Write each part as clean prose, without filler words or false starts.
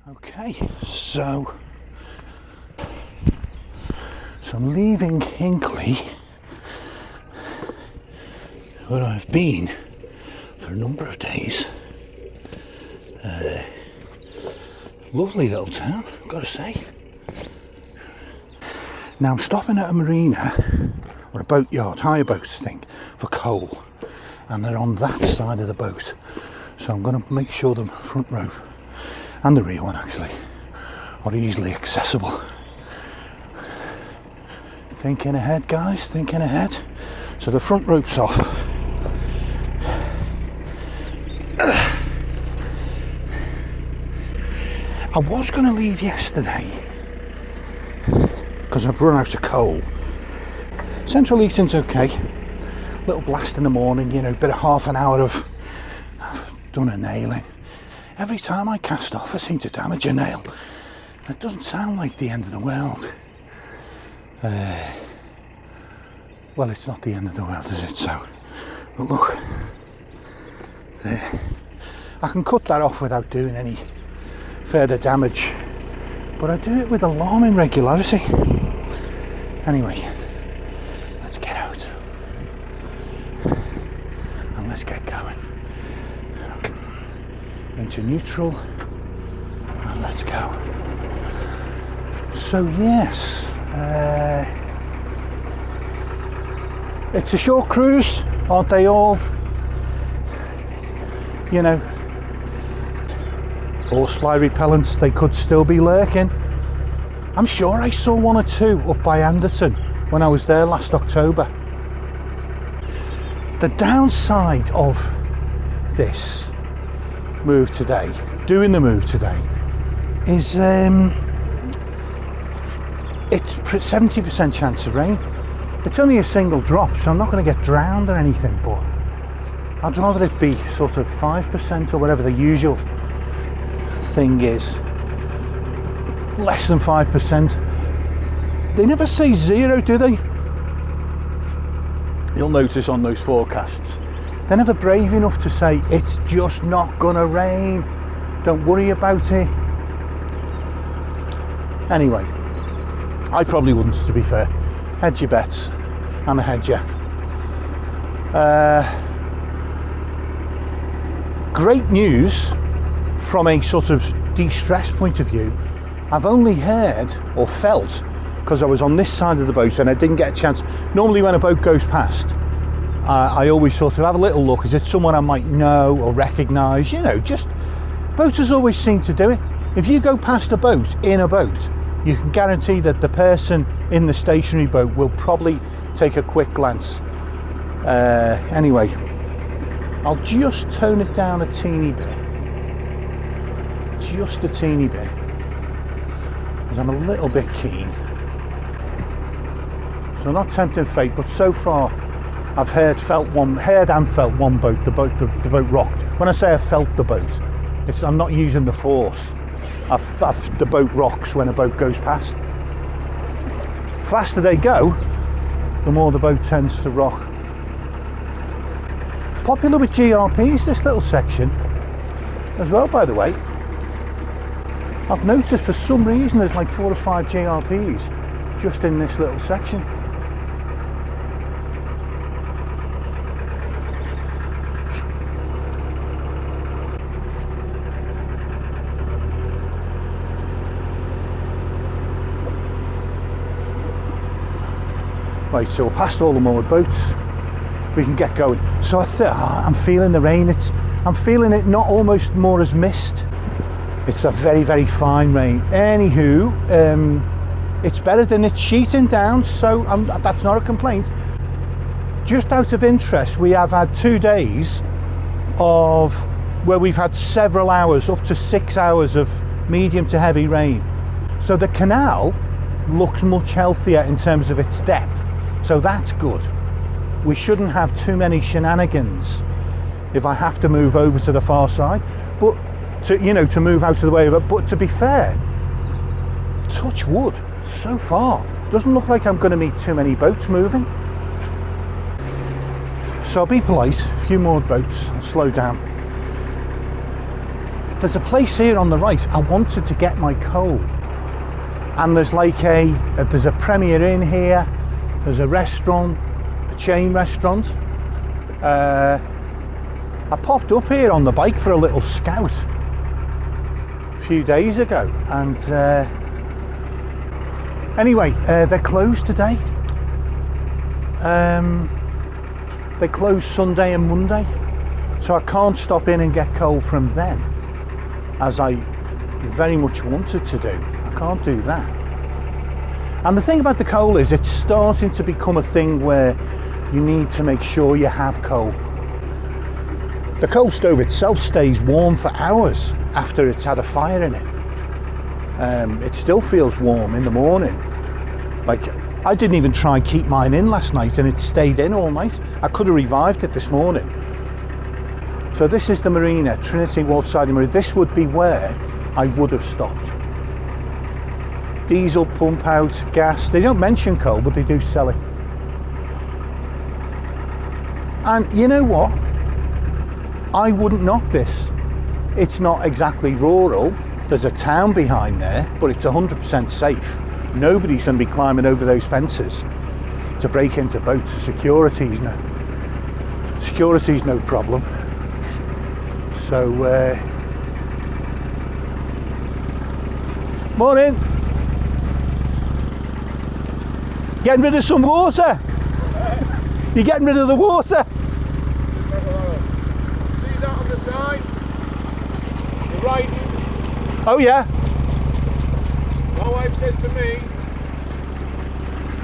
Okay, so I'm leaving Hinckley, where I've been for a number of days. Lovely little town, I've got to say. Now I'm stopping at a marina, or a boat yard, hire boats I think, for coal, and they're on that side of the boat. So I'm going to make sure the front row, and the rear one actually, are easily accessible. Thinking ahead, guys, thinking ahead. So the front rope's off. I was going to leave yesterday because I've run out of coal. Central heating's okay. Little blast in the morning, you know, bit of half an hour of I've done a nailing. Every time I cast off I seem to damage a nail. It doesn't sound like the end of the world. Well, it's not the end of the world, is it? So, but look, there. I can cut that off without doing any further damage, but I do it with alarming regularity. Anyway, let's get out and let's get going into neutral, and let's go. So yes, it's a short cruise, aren't they all? You know, horsefly repellents, they could still be lurking. I'm sure I saw one or two up by Anderton when I was there last October. The downside of this move today, doing the move today, is it's 70% chance of rain. It's only a single drop, so I'm not going to get drowned or anything, but I'd rather it be sort of 5% or whatever the usual thing is. Less than 5%. They never say zero, do they? You'll notice on those forecasts, they're never brave enough to say it's just not gonna rain, don't worry about it. Anyway, I probably wouldn't, to be fair. Hedge your bets. I'm a hedger. Great news from a sort of de-stress point of view. I've only heard or felt, because I was on this side of the boat and I didn't get a chance. Normally when a boat goes past, I always sort of have a little look. Is it someone I might know or recognise? You know, just boaters always seem to do it. If you go past a boat in a boat, you can guarantee that the person in the stationary boat will probably take a quick glance. Anyway, I'll just tone it down a teeny bit. Just a teeny bit. Because I'm a little bit keen. So not tempting fate, but so far I've heard and felt one boat. The boat rocked. When I say I felt the boat, I'm not using the force. The boat rocks when a boat goes past. The faster they go, the more the boat tends to rock. Popular with GRPs, this little section as well, by the way. I've noticed for some reason there's like 4 or 5 GRPs just in this little section. Right, so we're past all the moored boats. We can get going. So I'm feeling the rain. I'm feeling it not almost more as mist. It's a very, very fine rain. Anywho, it's better than it's sheeting down, so that's not a complaint. Just out of interest, we have had 2 days of where we've had several hours, up to 6 hours of medium to heavy rain. So the canal looks much healthier in terms of its depth. So that's good. We shouldn't have too many shenanigans if I have to move over to the far side, but to move out of the way of it. But to be fair, touch wood, so far doesn't look like I'm going to meet too many boats moving. So I'll be polite, a few moored boats, I'll slow down. there's a place here on the right. I wanted to get my coal, and there's like there's a Premier Inn here, there's a restaurant, a chain restaurant. I popped up here on the bike for a little scout a few days ago, and anyway, they're closed today. They close Sunday and Monday, so I can't stop in and get coal from them as I very much wanted to do. I can't do that. And the thing about the coal is it's starting to become a thing where you need to make sure you have coal. The coal stove itself stays warm for hours after it's had a fire in it. It still feels warm in the morning. Like, I didn't even try and keep mine in last night and it stayed in all night. I could have revived it this morning. So this is the marina, Trinity Waterside Marina. This would be where I would have stopped. Diesel pump out, gas. They don't mention coal, but they do sell it. And you know what? I wouldn't knock this. It's not exactly rural. There's a town behind there, but it's 100% safe. Nobody's going to be climbing over those fences to break into boats. Security's no problem. So, morning. Getting rid of some water. You're getting rid of the water. See that on the side? The right. Oh yeah. My wife says to me,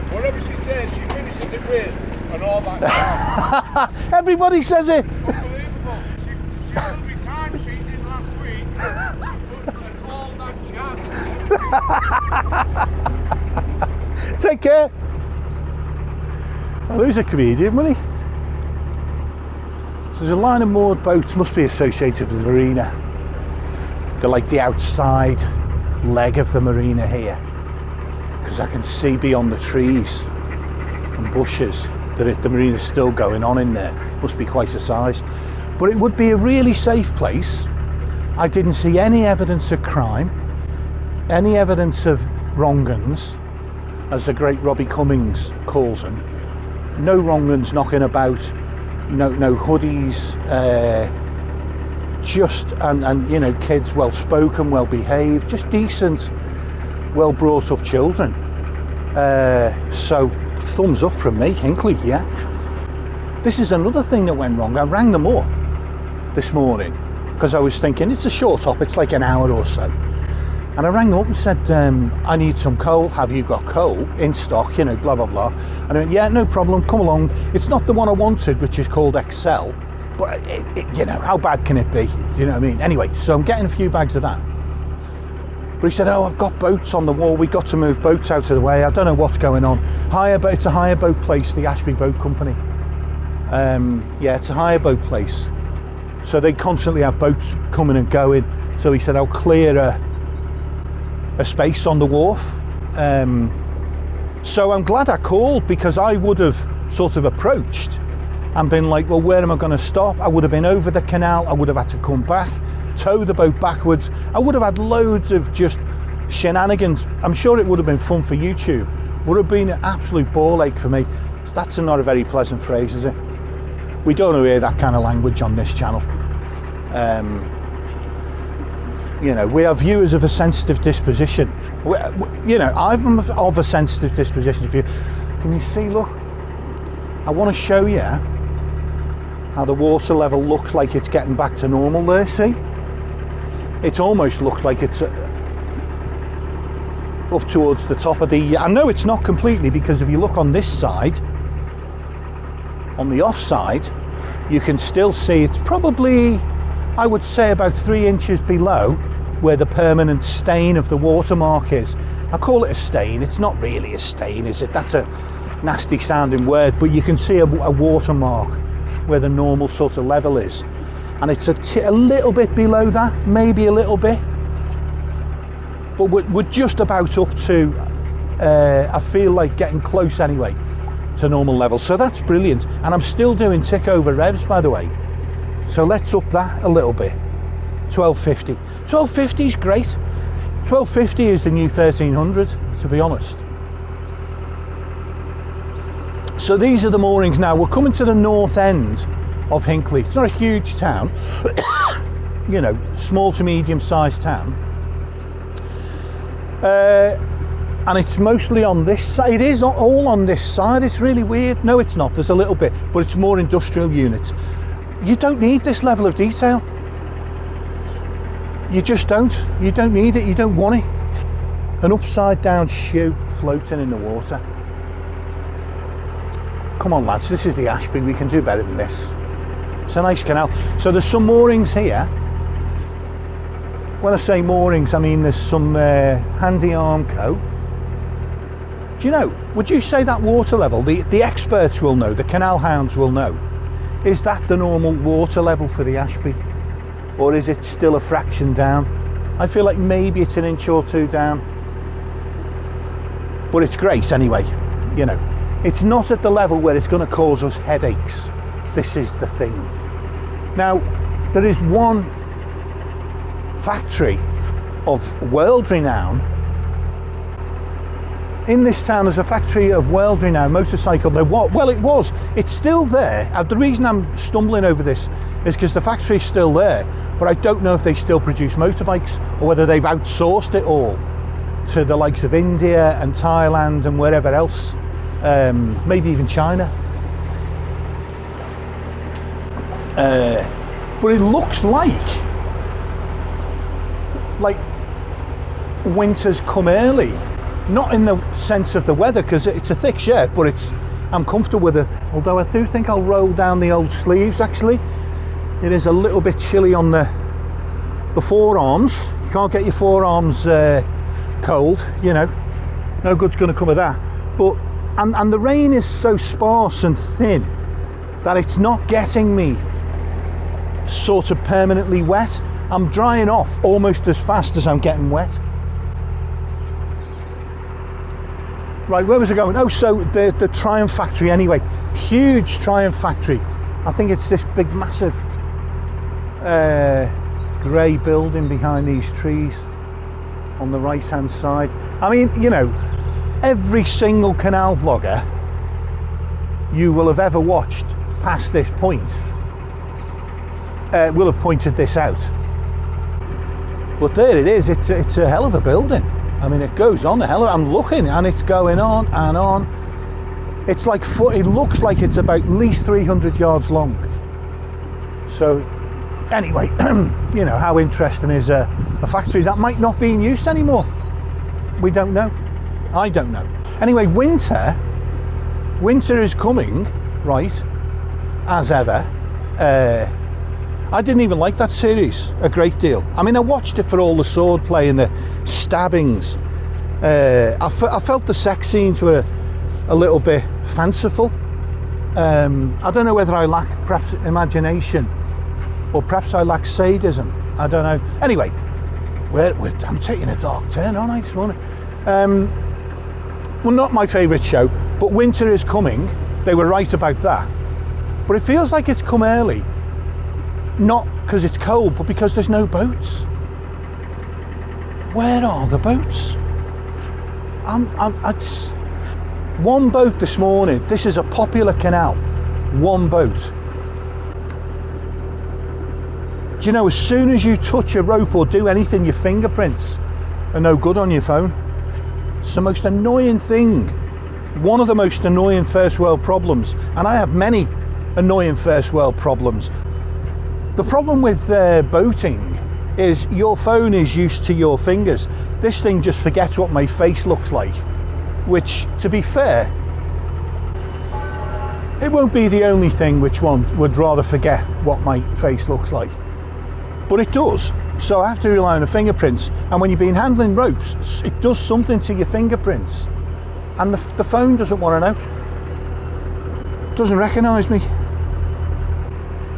whatever she says, she finishes it with, and all that. Everybody says it. Unbelievable. She filled me time sheet in last week, and all that jazz. Take care. Well, who's a comedian, wasn't he? So there's a line of moored boats, must be associated with the marina. They're like the outside leg of the marina here, because I can see beyond the trees and bushes that the marina's still going on in there. Must be quite a size, but it would be a really safe place. I didn't see any evidence of crime, any evidence of wrong-uns, as the great Robbie Cummings calls them. No wrong-uns knocking about, no hoodies, just and you know, kids well spoken, well behaved, just decent, well brought up children. So thumbs up from me, Hinckley. Yeah. This is another thing that went wrong. I rang them up this morning because I was thinking it's a short hop, it's like an hour or so, and I rang them up and said, I need some coal. Have you got coal in stock? You know, blah blah blah. And I went, yeah, no problem, come along. It's not the one I wanted, which is called XL. But you know, how bad can it be? Do you know what I mean? Anyway, so I'm getting a few bags of that. But he said, oh, I've got boats on the wall. We've got to move boats out of the way. I don't know what's going on. It's a hire boat place, the Ashby Boat Company. Yeah, it's a hire boat place. So they constantly have boats coming and going. So he said, I'll clear a space on the wharf. So I'm glad I called, because I would have sort of approached and been like, well, where am I going to stop? I would have been over the canal. I would have had to come back, tow the boat backwards. I would have had loads of just shenanigans. I'm sure it would have been fun for YouTube. Would have been an absolute ball ache for me. That's not a very pleasant phrase, is it? We don't hear that kind of language on this channel. You know, we are viewers of a sensitive disposition. You know, I'm of a sensitive disposition. Can you see, look? I want to show you how the water level looks like it's getting back to normal there, see? It almost looks like it's up towards the top of the... I know it's not completely, because if you look on this side, on the off side, you can still see it's probably, I would say, about 3 inches below where the permanent stain of the watermark is. I call it a stain. It's not really a stain, is it? That's a nasty sounding word, but you can see a watermark where the normal sort of level is, and it's a little bit below that, maybe a little bit, but we're just about up to I feel like getting close anyway to normal level. So that's brilliant, and I'm still doing tick over revs, by the way, so let's up that a little bit 1250. 1250 is great. 1250 is the new 1300, to be honest. So these are the moorings now. We're coming to the north end of Hinckley. It's not a huge town, you know, small to medium sized town. And it's mostly on this side. It is all on this side. It's really weird. No, it's not. There's a little bit, but it's more industrial units. You don't need this level of detail. You just don't. You don't need it. You don't want it. An upside down shoe floating in the water. Come on, lads. This is the Ashby. We can do better than this. It's a nice canal. So there's some moorings here. When I say moorings, I mean there's some handy Armco. Do you know, would you say that water level, the experts will know, the canal hounds will know, is that the normal water level for the Ashby? Or is it still a fraction down? I feel like maybe it's an inch or two down. But it's great anyway, you know. It's not at the level where it's going to cause us headaches. This is the thing. Now, there is one factory of world renown. In this town, there's a factory of world renown motorcycle. Well, it was. It's still there. The reason I'm stumbling over this is because the factory's still there, but I don't know if they still produce motorbikes or whether they've outsourced it all to the likes of India and Thailand and wherever else, maybe even China. But it looks like winter's come early. Not in the sense of the weather, because it's a thick shirt, but I'm comfortable with it. Although I do think I'll roll down the old sleeves. Actually, it is a little bit chilly on the forearms. You can't get your forearms cold, you know. No good's going to come of that. But and the rain is so sparse and thin that it's not getting me sort of permanently wet. I'm drying off almost as fast as I'm getting wet. Right, where was I going? Oh, so the Triumph factory anyway. Huge Triumph factory. I think it's this big, massive grey building behind these trees on the right-hand side. I mean, you know, every single canal vlogger you will have ever watched past this point will have pointed this out. But there it is. It's a hell of a building. I mean, it goes on a hell of, I'm looking and it's going on and on. It's like, it looks like it's about at least 300 yards long. So anyway, you know, how interesting is a factory that might not be in use anymore? We don't know. I don't know. Anyway, winter is coming, right, as ever. I didn't even like that series a great deal. I mean, I watched it for all the sword play and the stabbings. I felt the sex scenes were a little bit fanciful. I don't know whether I lack perhaps imagination or perhaps I lack sadism. I don't know. Anyway, I'm taking a dark turn, aren't I, this morning? Well, not my favourite show, but winter is coming. They were right about that. But it feels like it's come early. Not because it's cold, but because there's no boats. Where are the boats? It's one boat this morning. This is a popular canal. One boat. Do you know, as soon as you touch a rope or do anything, your fingerprints are no good on your phone. It's the most annoying thing. One of the most annoying first world problems. And I have many annoying first world problems. The problem with boating is your phone is used to your fingers. This thing just forgets what my face looks like, which, to be fair, it won't be the only thing which one would rather forget what my face looks like. But it does. So I have to rely on the fingerprints. And when you've been handling ropes, it does something to your fingerprints. And the phone doesn't want to know. It doesn't recognise me.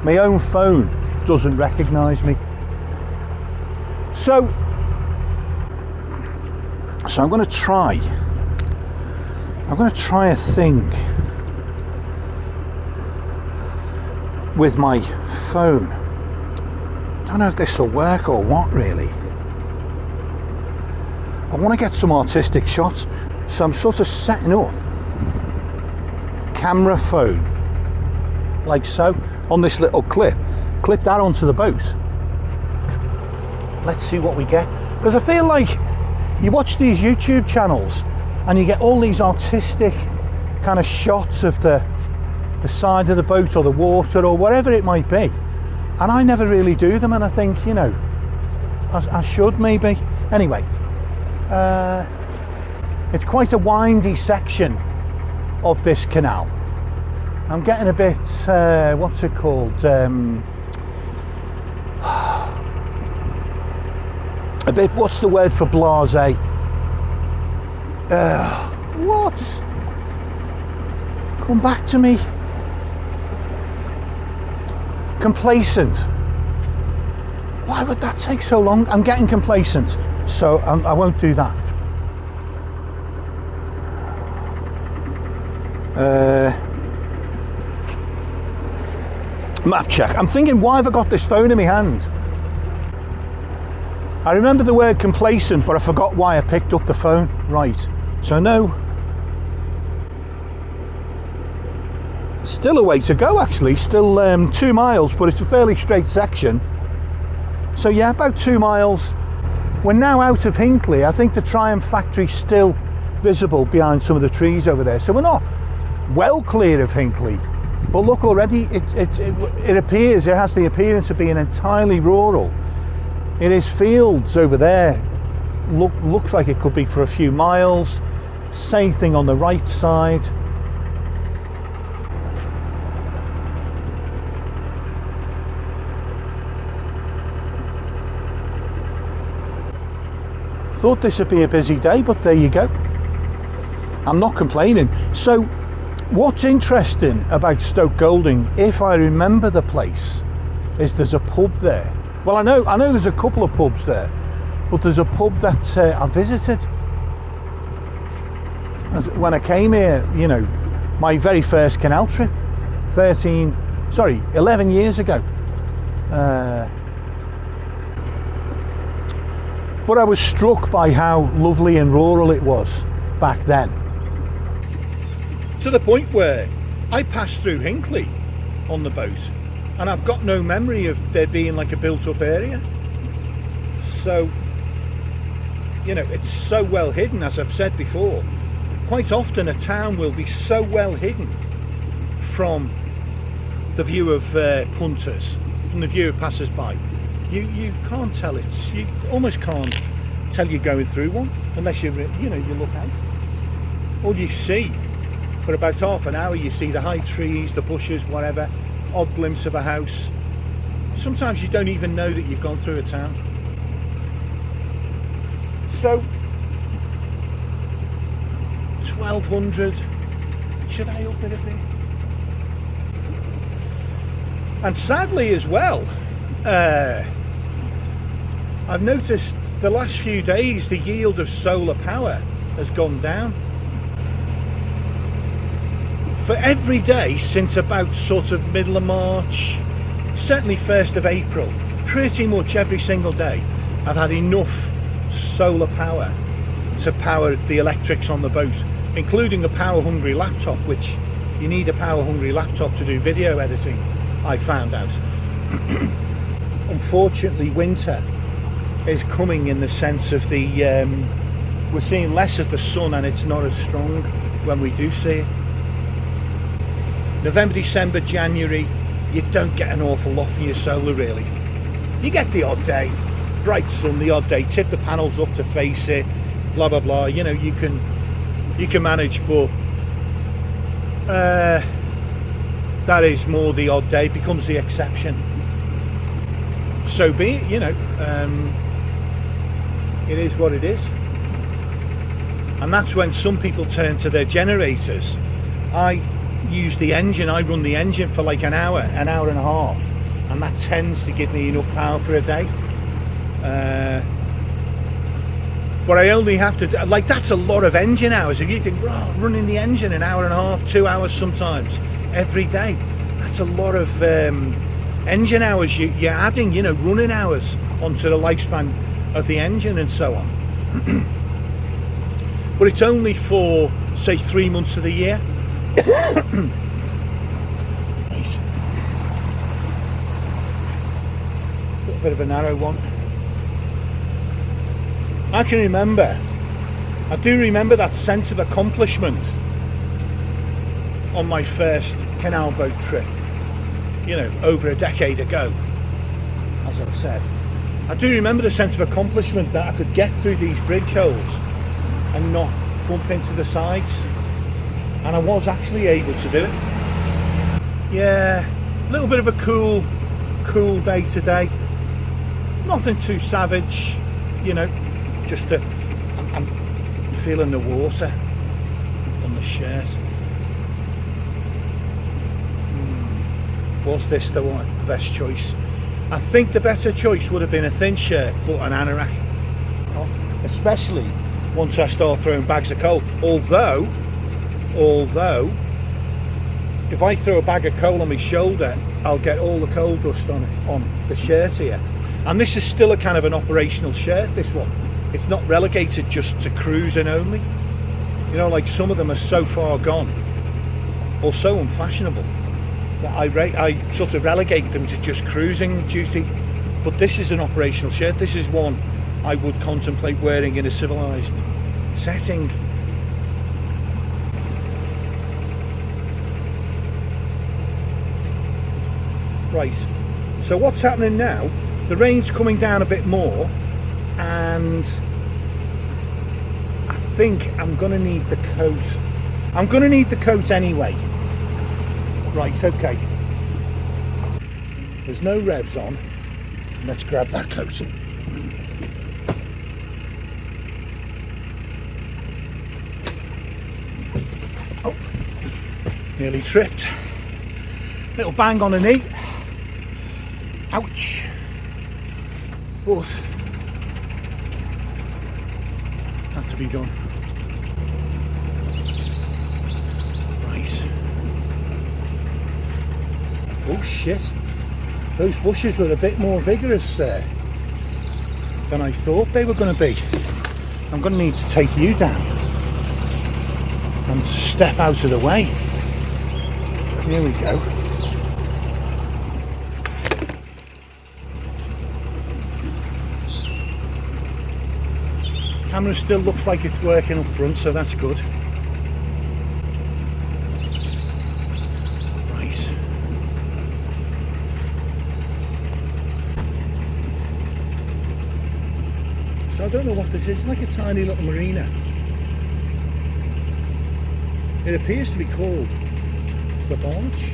My own phone doesn't recognise me. So I'm going to try a thing with my phone. don't know if this will work or what really. I want to get some artistic shots, so I'm sort of setting up camera phone like so on this little clip that onto the boat. Let's see what we get, because I feel like you watch these YouTube channels and you get all these artistic kind of shots of the side of the boat or the water or whatever it might be, and I never really do them, and I think, you know, I should maybe. Anyway, it's quite a windy section of this canal. I'm getting a bit, what's it called? A bit, what's the word for blasé? What? Come back to me. Complacent. Why would that take so long? I'm getting complacent, so I won't do that. Map check. I'm thinking, why have I got this phone in my hand? I remember the word complacent, but I forgot why I picked up the phone. Right, so no. Still a way to go actually, still 2 miles, but it's a fairly straight section. So yeah, about 2 miles. We're now out of Hinckley. I think the Triumph factory's still visible behind some of the trees over there. So we're not well clear of Hinckley, but look, already it appears, it has the appearance of being entirely rural. It is fields over there. Looks like it could be for a few miles. Same thing on the right side. Thought this would be a busy day, but there you go. I'm not complaining. So what's interesting about Stoke Golding, if I remember the place, is there's a pub there. Well, I know there's a couple of pubs there, but there's a pub that I visited when I came here, you know, my very first canal trip 11 years ago. But I was struck by how lovely and rural it was back then. To the point where I passed through Hinckley on the boat, and I've got no memory of there being like a built-up area. So, you know, it's so well hidden, as I've said before. Quite often a town will be so well hidden from the view of punters, from the view of passers-by. You can't tell you almost can't tell you're going through one unless you look out. All you see for about half an hour, you see the high trees, the bushes, whatever, odd glimpse of a house. Sometimes you don't even know that you've gone through a town. So 1200, should I up it a bit? And sadly as well, I've noticed the last few days the yield of solar power has gone down. For every day since about sort of middle of March, certainly 1st of April, pretty much every single day I've had enough solar power to power the electrics on the boat, including a power hungry laptop, which you need a power hungry laptop to do video editing, I found out. Unfortunately, winter is coming in the sense of we're seeing less of the sun, and it's not as strong when we do see it. November, December, January, you don't get an awful lot for your solar really. You get the odd day, bright sun, the odd day, tip the panels up to face it, blah blah blah, you know, you can manage, but that is more the odd day, becomes the exception. So be it, you know, it is what it is. And that's when some people turn to their generators. I use the engine, I run the engine for like an hour and a half, and that tends to give me enough power for a day. But I only have to, like, that's a lot of engine hours. If you think, oh, running the engine an hour and a half, 2 hours sometimes, every day, that's a lot of engine hours you're adding, you know, running hours onto the lifespan of the engine and so on. But it's only for, say, 3 months of the year. Nice. A little bit of a narrow one. I do remember that sense of accomplishment on my first canal boat trip, you know, over a decade ago. As I said, I do remember the sense of accomplishment that I could get through these bridge holes and not bump into the sides, and I was actually able to do it. Yeah, a little bit of a cool day today. Nothing too savage, you know, just I'm feeling the water on the shirt. Was this the best choice? I think the better choice would have been a thin shirt but an anorak, especially once I start throwing bags of coal. Although if I throw a bag of coal on my shoulder, I'll get all the coal dust on the shirt here. And this is still a kind of an operational shirt, this one. It's not relegated just to cruising only. You know, like some of them are so far gone or so unfashionable that I sort of relegate them to just cruising duty. But this is an operational shirt. This is one I would contemplate wearing in a civilised setting. Right, so what's happening now? The rain's coming down a bit more, and I think I'm going to need the coat. I'm going to need the coat anyway. Right, okay. There's no revs on. Let's grab that coat. Oh, nearly tripped. Little bang on the knee. Ouch. But had to be done. Right. Oh shit. Those bushes were a bit more vigorous there than I thought they were going to be. I'm going to need to take you down and step out of the way. Here we go. Camera still looks like it's working up front, so that's good. Right. So I don't know what this is. It's like a tiny little marina. It appears to be called the Barge.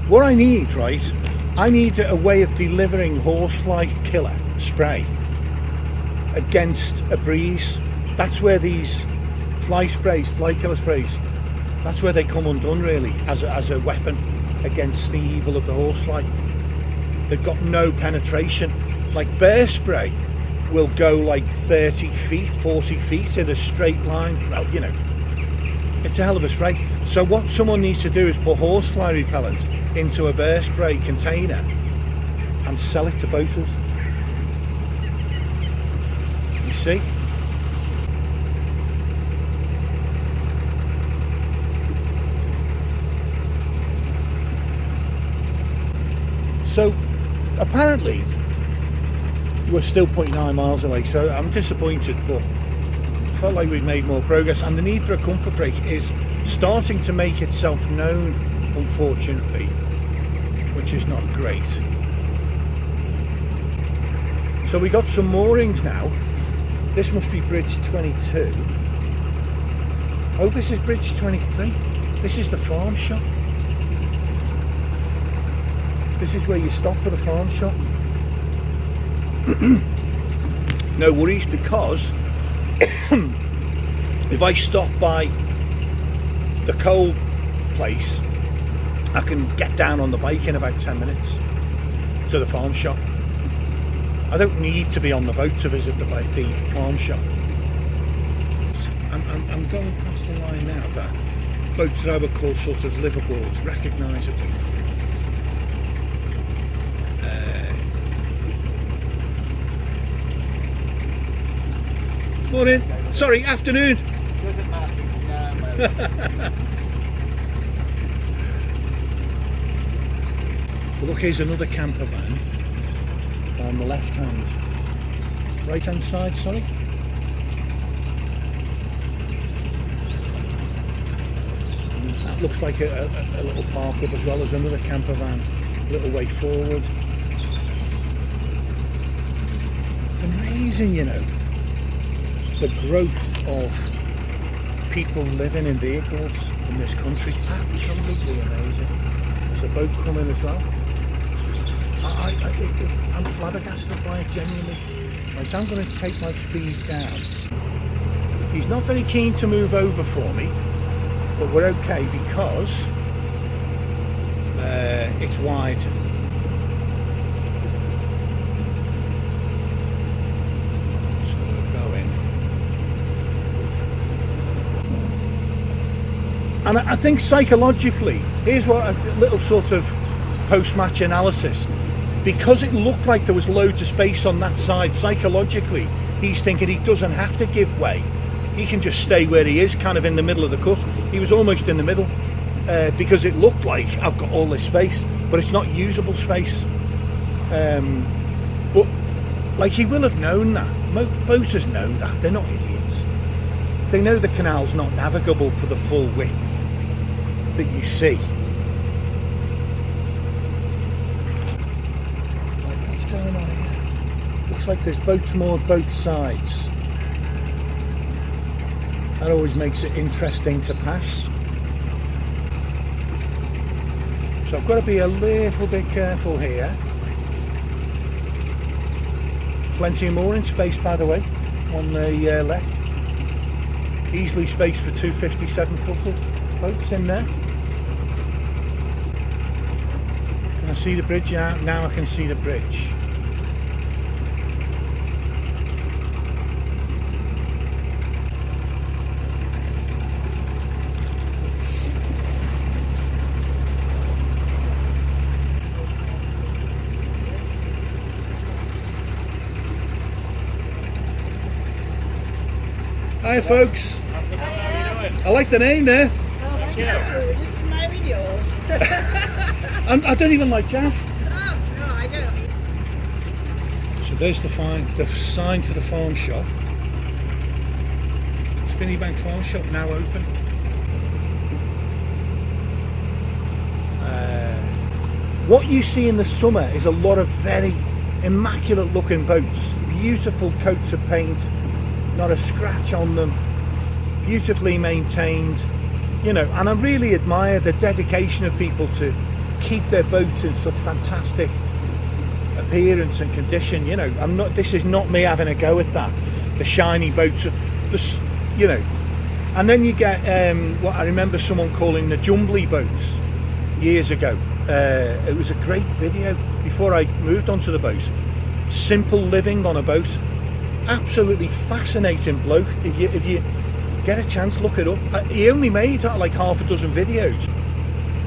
What I need, right, I need a way of delivering horsefly killer spray against a breeze. That's where these fly killer sprays, that's where they come undone really, as a weapon against the evil of the horsefly. They've got no penetration. Like bear spray will go like 30 feet, 40 feet in a straight line. Well, you know, it's a hell of a spray. So what someone needs to do is put horsefly repellent into a bear spray container and sell it to boaters. You see? So apparently we're still 0.9 miles away, so I'm disappointed, but I felt like we'd made more progress, and the need for a comfort brake is starting to make itself known, unfortunately, which is not great. So we got some moorings now. This must be bridge 22. Oh, this is bridge 23. This is the farm shop. This is where you stop for the farm shop. No worries, because if I stop by the coal place I can get down on the bike in about 10 minutes to the farm shop. I don't need to be on the boat to visit the farm shop. I'm going past the line now that boats that I would call sort of liverboards, recognisably. Morning. Sorry, afternoon. Doesn't matter. Well, look, here's another camper van on the left hand, right hand side, sorry. And that looks like a little park up, as well as another camper van a little way forward. It's amazing, you know, the growth of people living in vehicles in this country. Absolutely amazing. There's a boat coming as well. I'm flabbergasted by it, genuinely. Right, so I'm going to take my speed down. He's not very keen to move over for me, but we're okay because it's wide. So we're going. And I think psychologically, here's what a little sort of post-match analysis. Because it looked like there was loads of space on that side, psychologically, he's thinking he doesn't have to give way. He can just stay where he is, kind of in the middle of the cut. He was almost in the middle because it looked like I've got all this space, but it's not usable space. But like, he will have known that. Boaters know that. They're not idiots. They know the canal's not navigable for the full width that you see. Going on here. Looks like there's boats moored both sides. That always makes it interesting to pass. So I've got to be a little bit careful here. Plenty of mooring space, by the way, on the left. Easily space for 257-footer boats in there. Can I see the bridge? Now I can see the bridge. Hi folks. I like the name there. Oh, thank you. We're just admiring yours. I don't even like jazz. Oh, no, I don't. So there's the sign for the farm shop. Spinnybank Farm Shop now open. What you see in the summer is a lot of very immaculate looking boats, beautiful coats of paint, not a scratch on them, beautifully maintained, you know, and I really admire the dedication of people to keep their boats in such fantastic appearance and condition. You know, this is not me having a go at that, the shiny boats, you know. And then you get what I remember someone calling the jumbly boats years ago. It was a great video before I moved onto the boat. Simple living on a boat. Absolutely fascinating bloke. If you get a chance, look it up. He only made like half a dozen videos,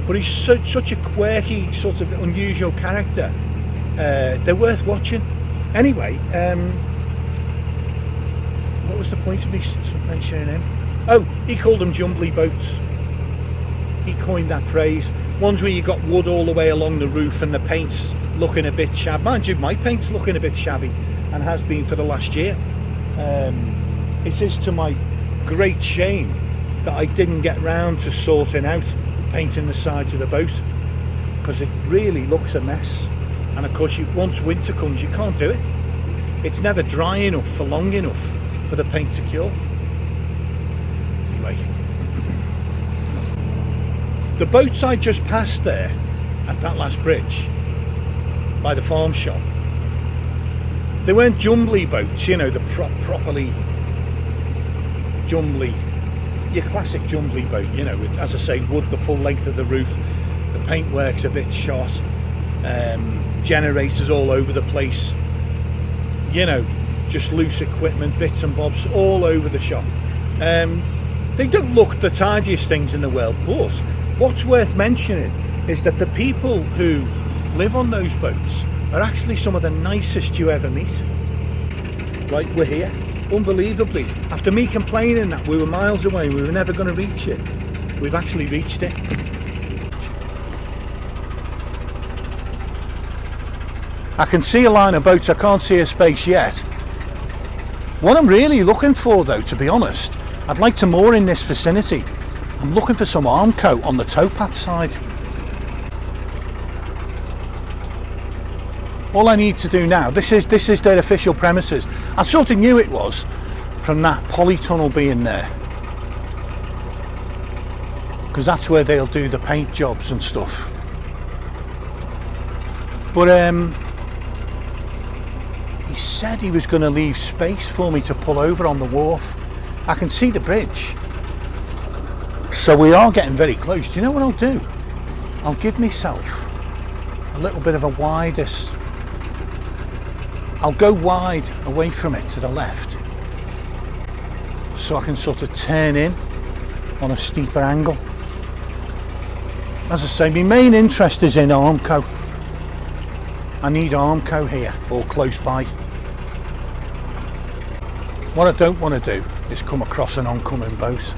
but he's such a quirky, sort of unusual character. They're worth watching. Anyway, what was the point of me mentioning him? Oh, he called them jumbly boats. He coined that phrase. Ones where you got wood all the way along the roof and the paint's looking a bit shabby. Mind you, my paint's looking a bit shabby, and has been for the last year. It is to my great shame that I didn't get round to sorting out painting the sides of the boat, because it really looks a mess. And of course, once winter comes, you can't do it. It's never dry enough for long enough for the paint to cure. Anyway, the boats I just passed there at that last bridge by the farm shop, they weren't jumbly boats, you know, the properly jumbly, your classic jumbly boat, you know, with, as I say, wood the full length of the roof, the paintwork's a bit shot, generators all over the place, you know, just loose equipment, bits and bobs all over the shop. They don't look the tidiest things in the world, but what's worth mentioning is that the people who live on those boats are actually some of the nicest you ever meet. Like, we're here, unbelievably. After me complaining that we were miles away, we were never going to reach it, we've actually reached it. I can see a line of boats, I can't see a space yet. What I'm really looking for though, to be honest, I'd like to moor in this vicinity. I'm looking for some Armco on the towpath side. All I need to do now, this is their official premises. I sort of knew it was from that polytunnel being there, because that's where they'll do the paint jobs and stuff. But he said he was going to leave space for me to pull over on the wharf. I can see the bridge, so we are getting very close. Do you know what I'll do? I'll give myself a little bit of a widest. I'll go wide away from it to the left, so I can sort of turn in on a steeper angle. As I say, my main interest is in Armco. I need Armco here or close by. What I don't want to do is come across an oncoming boat.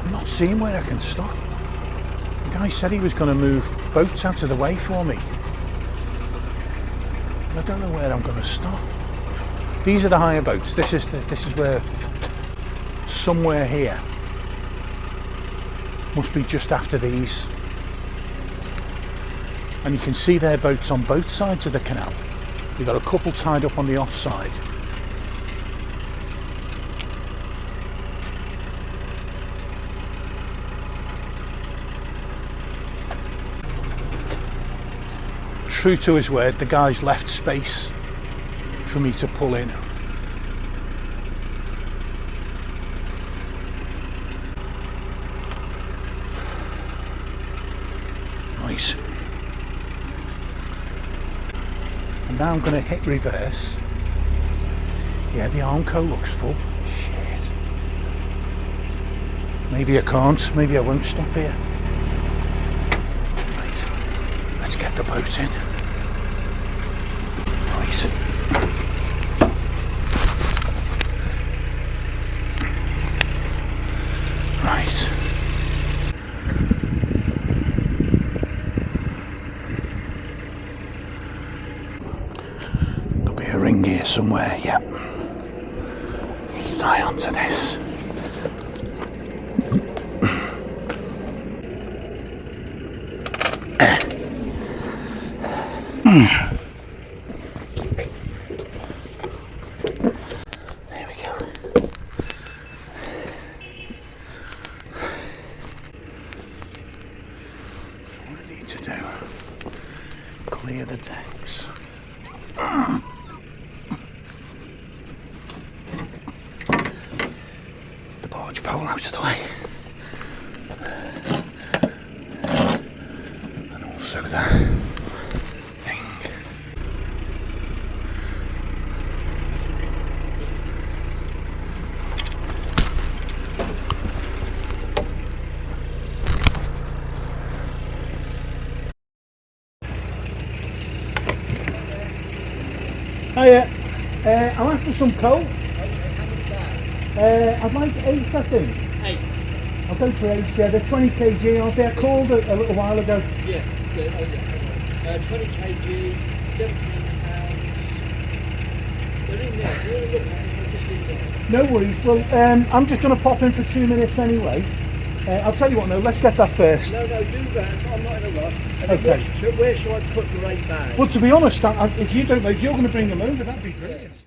I'm not seeing where I can stop. The guy said he was going to move boats out of the way for me. I don't know where I'm going to stop. These are the higher boats. This is where, somewhere here. Must be just after these. And you can see their boats on both sides of the canal. We've got a couple tied up on the offside. True to his word, the guy's left space for me to pull in. Nice. And now I'm going to hit reverse. Yeah, the Armco looks full. Shit. Maybe I can't. Maybe I won't stop here. Right. Let's get the boat in. Right. Right. There'll be a ring here somewhere, yep. Let's tie onto this. There we go. What I need to do, clear the decks. The barge pole out of the way. And also that thing. Hiya, I'm after some coal. Okay, how many bags? I'd like 8, I think. 8. I'll go for 8, yeah. They're 20 kg, aren't they? I called a little while ago. Yeah, good. Oh, yeah. 20 kg, 17 pounds. They're in there. If you want to look at them, they're just in there. No worries. Well, I'm just going to pop in for 2 minutes anyway. I'll tell you what, no, let's get that first. No, do that. So I'm not in a rush. And Okay. Where shall I put your 8 bags? Well, to be honest, if you don't know, if you're going to bring them over, that'd be brilliant.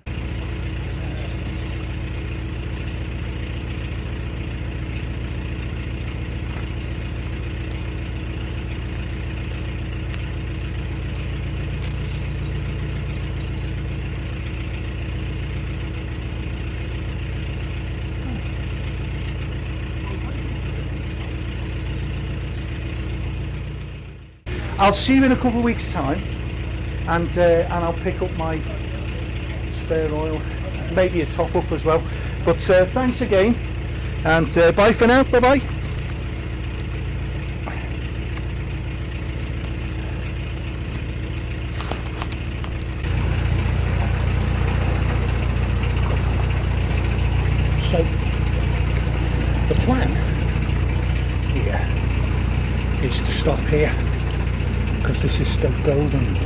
I'll see you in a couple of weeks' time, and I'll pick up my spare oil, maybe a top up as well. But thanks again, and bye for now. Bye bye. So the plan here is to stop here, because this is Stoke Golden,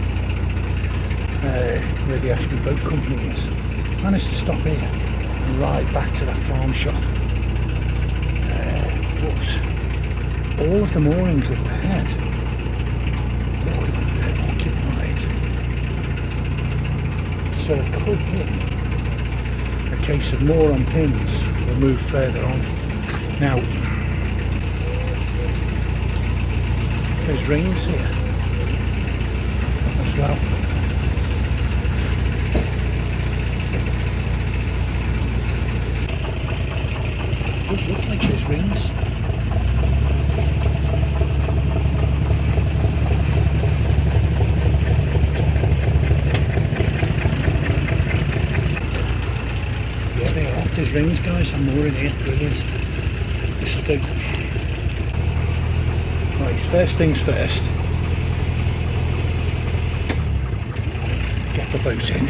where the Ashby Boat Company is. The plan is to stop here and ride back to that farm shop. But all of the moorings up ahead look like they're occupied. So it could be a case of more on pins. We'll move further on. Now, there's rings here as well. It does look like there's rings. Yeah, they are. There's rings, guys. I'm mooring here. Brilliant. This'll do. Right, first things first. Get the boat in.